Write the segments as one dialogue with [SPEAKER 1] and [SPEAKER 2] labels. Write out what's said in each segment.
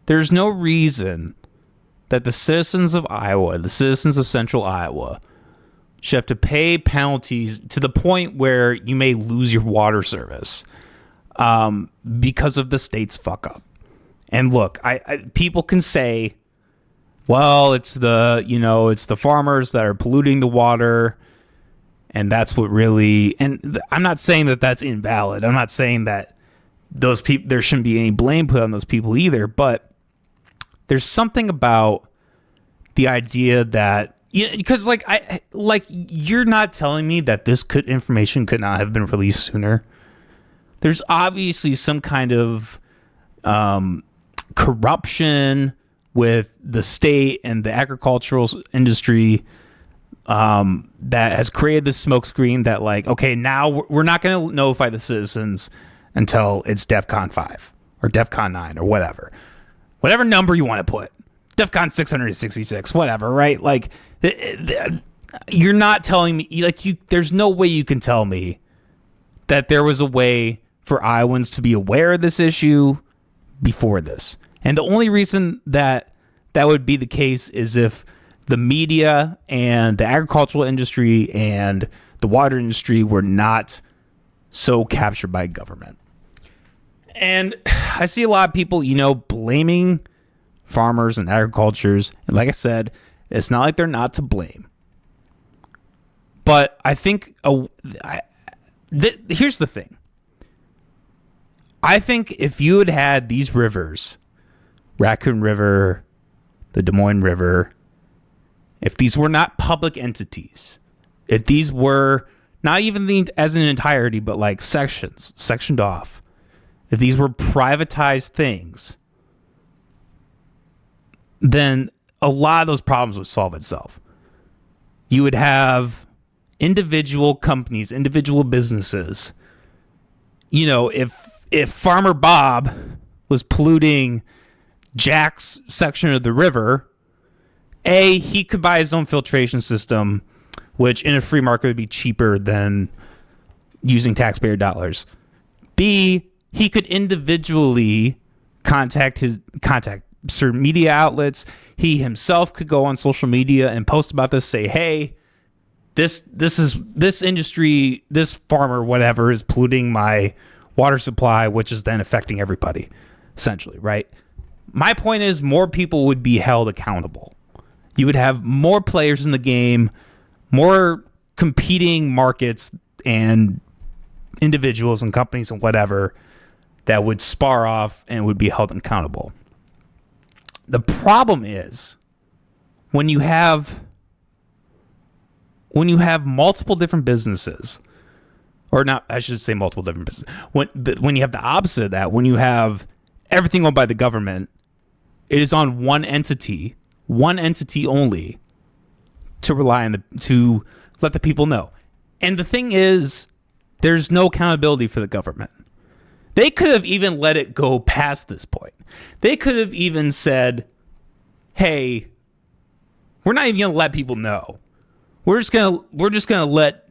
[SPEAKER 1] There's no reason that the citizens of Iowa, the citizens of central Iowa, should have to pay penalties to the point where you may lose your water service because of the state's fuck up. And look, people can say, well, it's the farmers that are polluting the water, and that's what really. And I'm not saying that that's invalid. I'm not saying that those people, there shouldn't be any blame put on those people either. But there's something about the idea that, because you're not telling me that this information could not have been released sooner. There's obviously some kind of corruption with the state and the agricultural industry that has created this smokescreen that, like, okay, now we're not going to notify the citizens until it's DEFCON 5 or DEFCON 9 or whatever number you want to put, DEFCON 666, whatever, right? Like, you're not telling me, there's no way you can tell me that there was a way for Iowans to be aware of this issue before this. And the only reason that would be the case is if the media and the agricultural industry and the water industry were not so captured by government. And I see a lot of people, blaming farmers and agricultures. And like I said, it's not like they're not to blame. But I think here's the thing. I think if you had had these rivers, Raccoon River, the Des Moines River, if these were not public entities, if these were not even as an entirety, but like sectioned off, if these were privatized things, then a lot of those problems would solve itself. You would have individual companies, individual businesses. If Farmer Bob was polluting Jack's section of the river, he could buy his own filtration system, which in a free market would be cheaper than using taxpayer dollars. B, he could individually contact certain media outlets. He himself could go on social media and post about this, say, hey, this industry, this farmer, whatever, is polluting my water supply, which is then affecting everybody, essentially, right? My point is, more people would be held accountable. You would have more players in the game, more competing markets and individuals and companies and whatever that would spar off and would be held accountable. The problem is when you have multiple different businesses, or not, I should say multiple different businesses. When you have the opposite of that, when you have everything owned by the government, it is on one entity only to rely on to let the people know. And the thing is, there's no accountability for the government. They could have even let it go past this point. They could have even said, hey, we're not even going to let people know. We're just gonna let,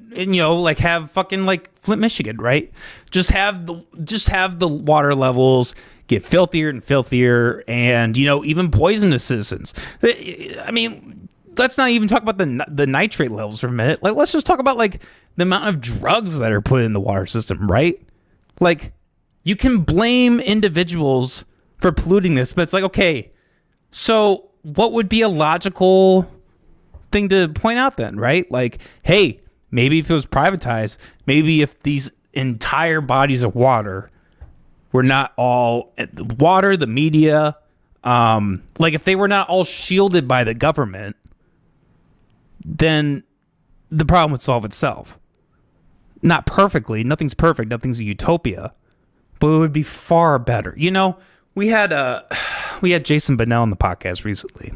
[SPEAKER 1] have fucking like Flint, Michigan, right? Just have the water levels get filthier and filthier, and even poison the citizens. I mean, let's not even talk about the nitrate levels for a minute. Like, let's just talk about like the amount of drugs that are put in the water system, right? Like, you can blame individuals for polluting this, but it's like, okay, so what would be a logical thing to point out then, right? Like, hey, maybe if it was privatized, maybe if these entire bodies of water were not all water, the media, like if they were not all shielded by the government, then the problem would solve itself. Not perfectly. Nothing's perfect. Nothing's a utopia, but it would be far better. We had Jason Bonnell on the podcast recently.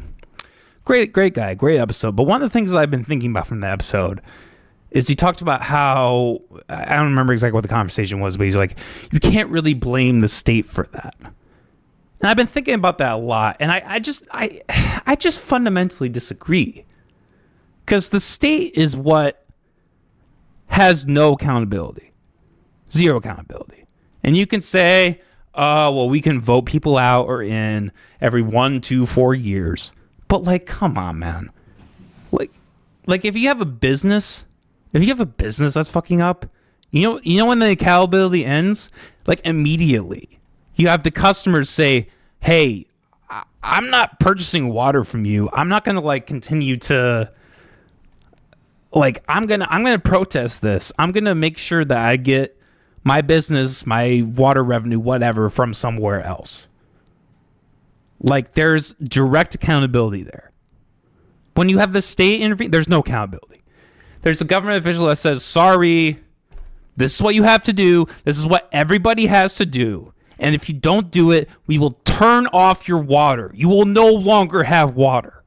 [SPEAKER 1] Great guy, great episode. But one of the things that I've been thinking about from the episode is he talked about how, I don't remember exactly what the conversation was, but he's like, you can't really blame the state for that. And I've been thinking about that a lot, and I just fundamentally disagree. Because the state is what has no accountability. Zero accountability. And you can say, oh, well, we can vote people out or in every 1, 2, 4 years. But like, come on, man. Like if you have a business that's fucking up, you know when the accountability ends? Like immediately. You have the customers say, hey, I'm not purchasing water from you. I'm not gonna like continue to like I'm gonna protest this. I'm gonna make sure that I get my business, my water revenue, whatever, from somewhere else. Like there's direct accountability there. When you have the state intervene, there's no accountability. There's a government official that says, sorry, this is what you have to do. This is what everybody has to do. And if you don't do it, we will turn off your water. You will no longer have water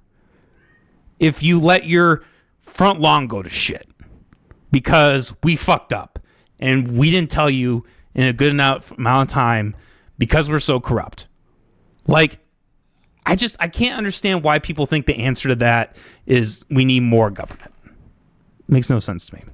[SPEAKER 1] if you let your front lawn go to shit because we fucked up and we didn't tell you in a good enough amount of time because we're so corrupt. Like, I can't understand why people think the answer to that is we need more government. Makes no sense to me.